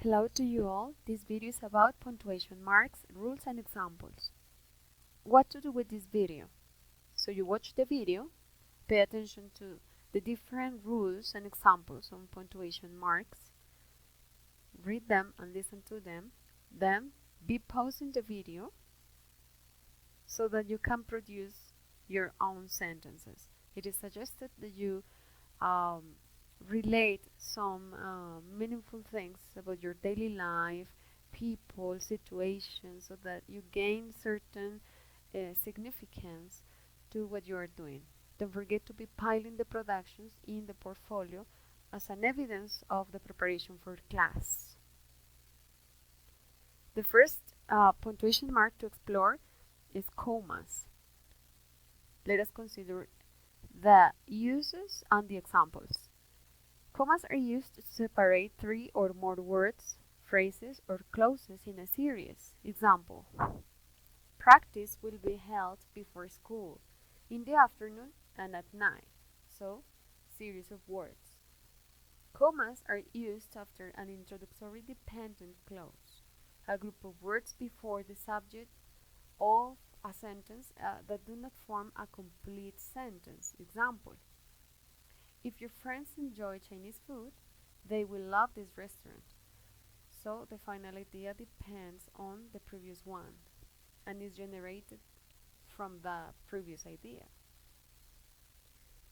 Hello to you all. This video is about punctuation marks, rules and examples. What to do with this video? So you watch the video, pay attention to the different rules and examples on punctuation marks, read them and listen to them, then be pausing the video so that you can produce your own sentences. It is suggested that you relate some meaningful things about your daily life, people, situations, so that you gain certain significance to what you are doing. Don't forget to be piling the productions in the portfolio as an evidence of the preparation for class. The first punctuation mark to explore is commas. Let us consider the uses and the examples. Commas are used to separate three or more words, phrases, or clauses in a series. Example: practice will be held before school, in the afternoon and at night. So, series of words. Commas are used after an introductory dependent clause, a group of words before the subject of a sentence that do not form a complete sentence. Example: if your friends enjoy Chinese food, they will love this restaurant. So the final idea depends on the previous one and is generated from the previous idea.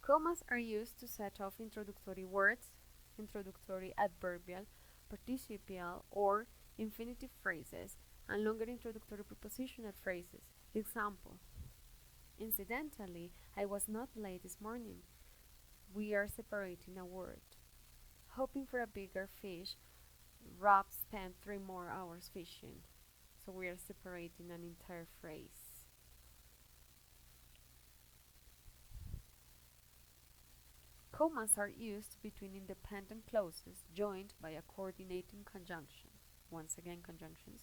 Commas are used to set off introductory words, introductory adverbial, participial, or infinitive phrases, and longer introductory prepositional phrases. Example: incidentally, I was not late this morning. We are separating a word. Hoping for a bigger fish, Rob spent 3 more hours fishing. So we are separating an entire phrase. Commas are used between independent clauses joined by a coordinating conjunction. Once again, conjunctions.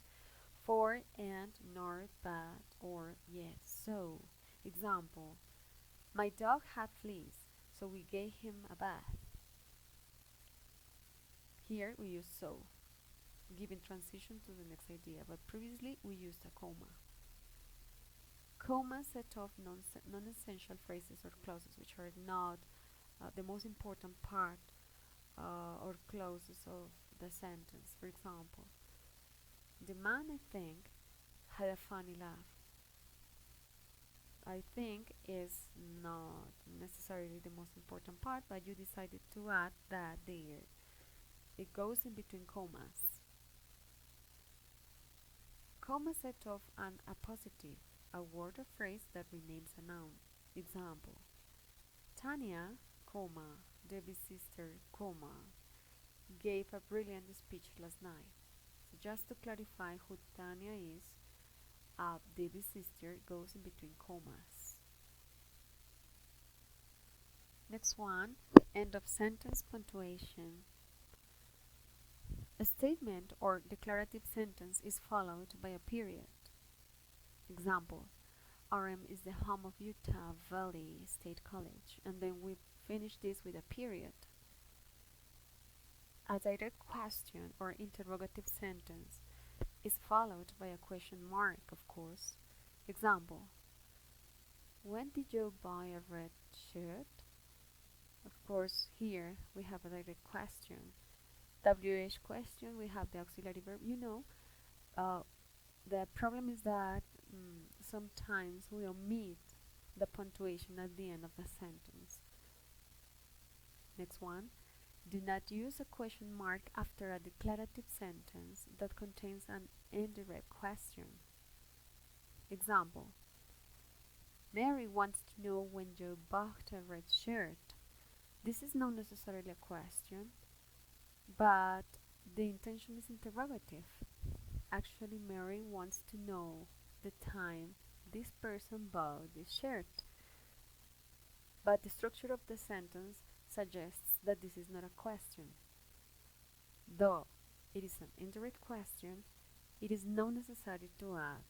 For, and, nor, but, or, yet, so. Example: my dog had fleas, so we gave him a bath. Here we use so, giving transition to the next idea, but previously we used a comma. Commas set off non-essential phrases or clauses which are not the most important part or clauses of the sentence. For example, the man, I think, had a funny laugh. I think is not necessarily the most important part, but you decided to add that there. It goes in between commas. Commas set off an appositive, a word or phrase that renames a noun. Example: Tanya, comma, Debbie's sister, comma, gave a brilliant speech last night. So just to clarify who Tanya is, Debbie's sister goes in between commas. Next one, end of sentence punctuation. A statement or declarative sentence is followed by a period. Example: RM is the home of Utah Valley State College, and then we finish this with a period. A direct question or interrogative sentence is followed by a question mark, of course. Example: when did you buy a red shirt? Of course, here we have a direct question. WH question, we have the auxiliary verb. The problem is that sometimes we omit the punctuation at the end of the sentence. Next one, do not use a question mark after a declarative sentence that contains an indirect question. Example: Mary wants to know when Joe bought a red shirt. This is not necessarily a question, but the intention is interrogative. Actually, Mary wants to know the time this person bought this shirt. But the structure of the sentence suggests that this is not a question. Though it is an indirect question, it is not necessary to add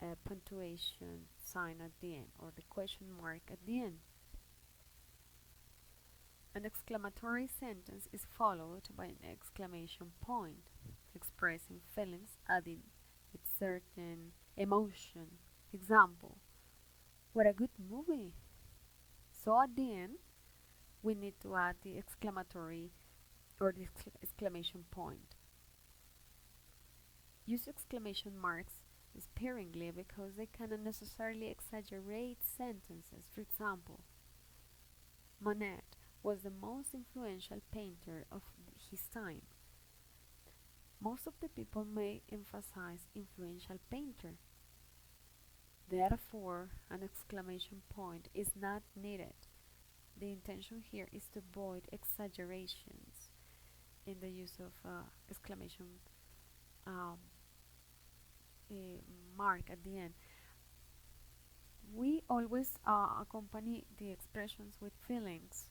a punctuation sign at the end or the question mark at the end. An exclamatory sentence is followed by an exclamation point. expressing feelings, adding with certain emotion. Example, what a good movie. So at the end, we need to add the exclamatory or the exclamation point. Use exclamation marks sparingly because they cannot necessarily exaggerate sentences. For example, Monet was the most influential painter of his time. Most of the people may emphasize influential painter. Therefore, an exclamation point is not needed. The intention here is to avoid exaggerations in the use of exclamation um, mark at the end. We always accompany the expressions with feelings,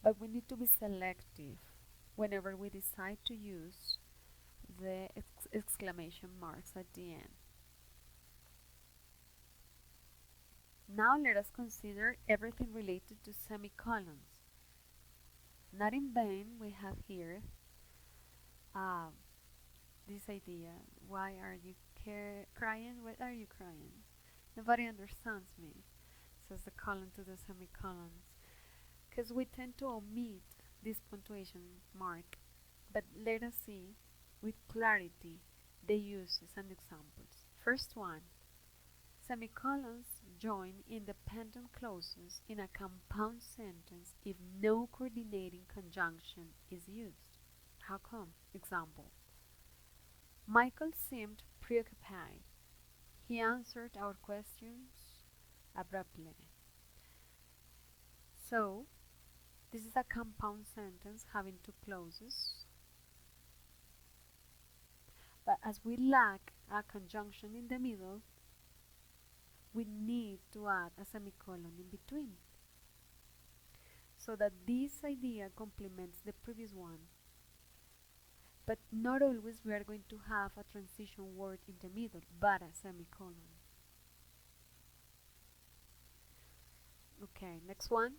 but we need to be selective whenever we decide to use the exclamation marks at the end. Now let us consider everything related to semicolons. Not in vain we have here this idea. Why are you crying? Why are you crying? Nobody understands me, says the colon to the semicolons. Because we tend to omit this punctuation mark. But let us see with clarity the uses and examples. First one, semicolons join independent clauses in a compound sentence if no coordinating conjunction is used. How come? Example, Michael seemed preoccupied. He answered our questions abruptly. So, this is a compound sentence having two clauses. But as we lack a conjunction in the middle, we need to add a semicolon in between, so that this idea complements the previous one. But not always we are going to have a transition word in the middle, but a semicolon. Okay, next one.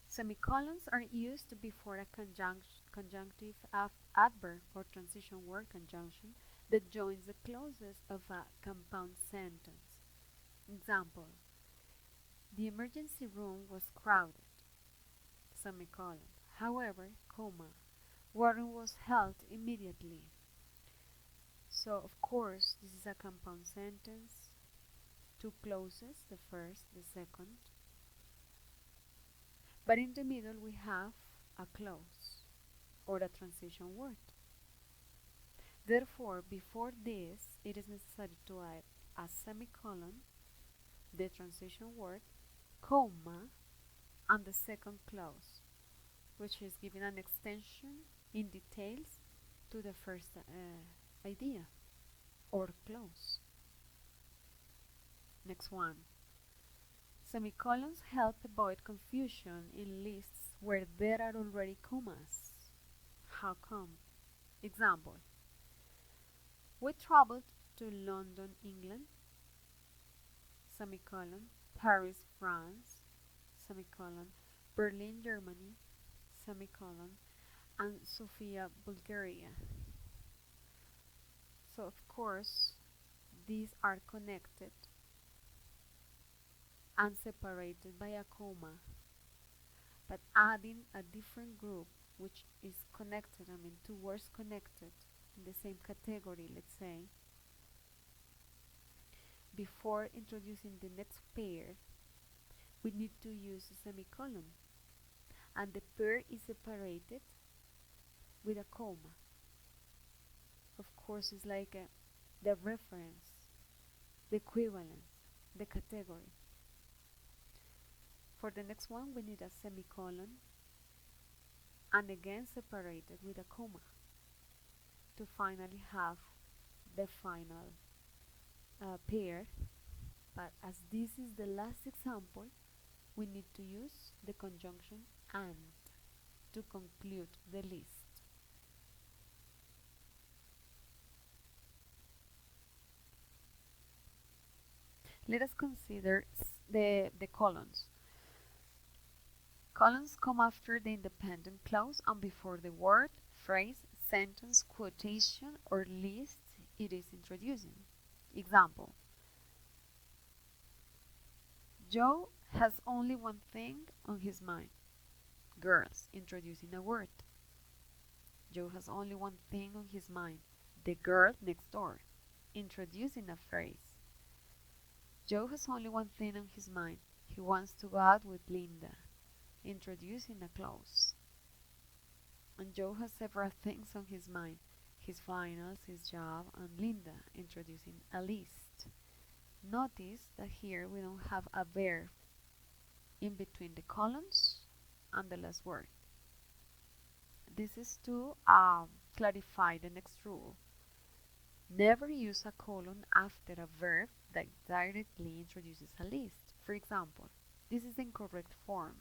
Semicolons are used before a conjunctive adverb or transition word conjunction that joins the clauses of a compound sentence. Example, the emergency room was crowded, semicolon. However, comma, Warren was helped immediately. So, of course, this is a compound sentence. Two clauses, the first, the second. But in the middle we have a clause or a transition word. Therefore, before this, it is necessary to add a semicolon, the transition word, comma, and the second clause, which is giving an extension in details to the first idea or clause. Next one. Semicolons help avoid confusion in lists where there are already commas. How come? Example, we traveled to London, England, semicolon, Paris, France, semicolon, Berlin, Germany, semicolon, and Sofia, Bulgaria. So of course, these are connected and separated by a comma, but adding a different group which is connected, two words connected in the same category, let's say, before introducing the next pair, we need to use a semicolon, and the pair is separated with a comma. Of course, it's like the reference, the equivalence, the category. For the next one, we need a semicolon, and again separated with a comma, to finally have the final pair. But as this is the last example, we need to use the conjunction and to conclude the list. Let us consider the colons. Colons come after the independent clause and before the word, phrase, sentence, quotation, or list it is introducing. Example: Joe has only one thing on his mind. Girls, introducing a word. Joe has only one thing on his mind. The girl next door, introducing a phrase. Joe has only one thing on his mind. He wants to go out with Linda, introducing a clause. And Joe has several things on his mind: his finals, his job, and Linda, introducing a list. Notice that here we don't have a verb in between the colons and the last word. This is to clarify the next rule. Never use a colon after a verb that directly introduces a list. For example, this is the incorrect form.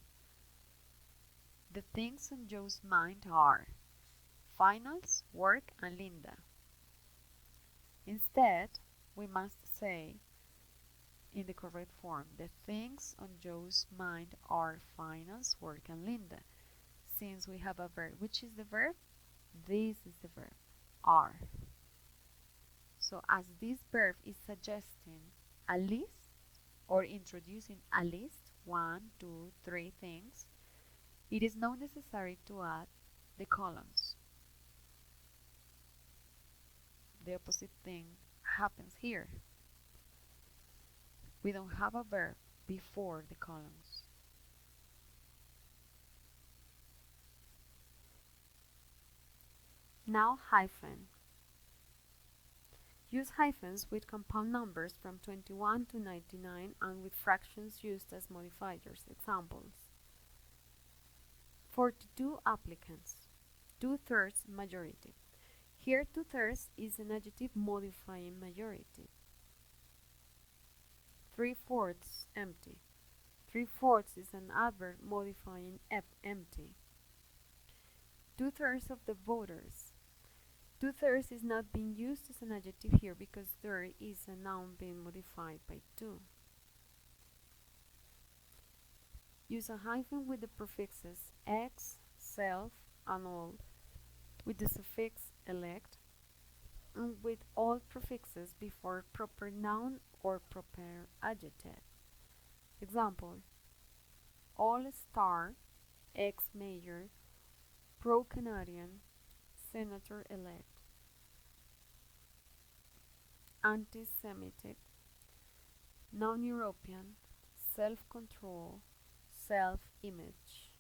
The things on Joe's mind are finals, work, and Linda. Instead, we must say in the correct form, the things on Joe's mind are finals, work, and Linda. Since we have a verb, which is the verb? This is the verb, are. So as this verb is suggesting a list or introducing a list, 1, 2, 3 things, it is not necessary to add the colons. The opposite thing happens here. We don't have a verb before the colons. Now hyphen. Use hyphens with compound numbers from 21 to 99 and with fractions used as modifiers. Examples: 42 applicants, 2/3 majority. Here 2/3 is an adjective modifying majority. 3/4 empty. 3/4 is an adverb modifying empty. 2/3 of the voters. 2/3 is not being used as an adjective here because third is a noun being modified by 2. Use a hyphen with the prefixes ex, self, and all, with the suffix elect, and with all prefixes before proper noun or proper adjective. Example: all-star, ex-mayor, pro-Canadian, senator-elect. Anti-Semitic, non-European, self-control, self-image.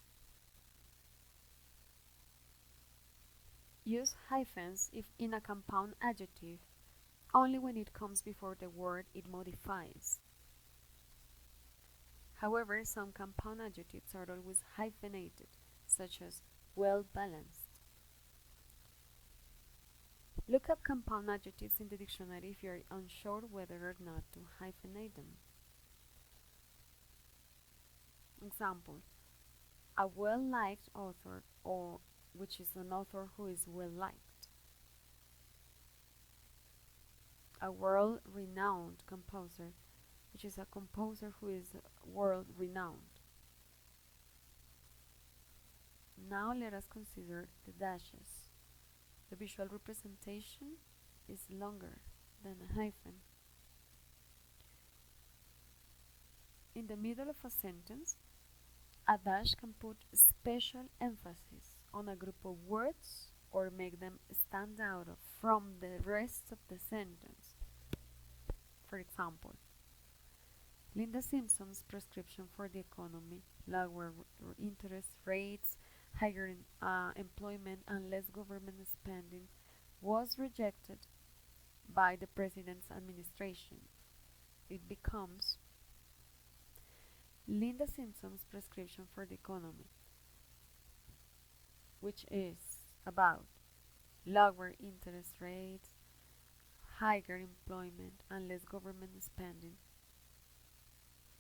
Use hyphens if in a compound adjective only when it comes before the word it modifies. However, some compound adjectives are always hyphenated, such as well-balanced. Look up compound adjectives in the dictionary if you are unsure whether or not to hyphenate them. Example: a well-liked author, or which is an author who is well-liked. A world-renowned composer, which is a composer who is world-renowned. Now let us consider the dashes. The visual representation is longer than a hyphen. In the middle of a sentence, a dash can put special emphasis on a group of words or make them stand out from the rest of the sentence. For example, Linda Simpson's prescription for the economy, lower interest rates, higher employment, and less government spending, was rejected by the president's administration. It becomes Linda Simpson's prescription for the economy, which is about lower interest rates, higher employment, and less government spending,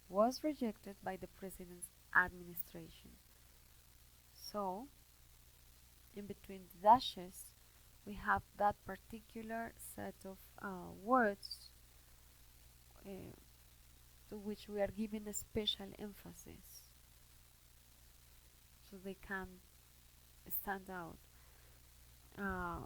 was rejected by the president's administration. So, in between the dashes, we have that particular set of words to which we are giving a special emphasis, so they can stand out uh,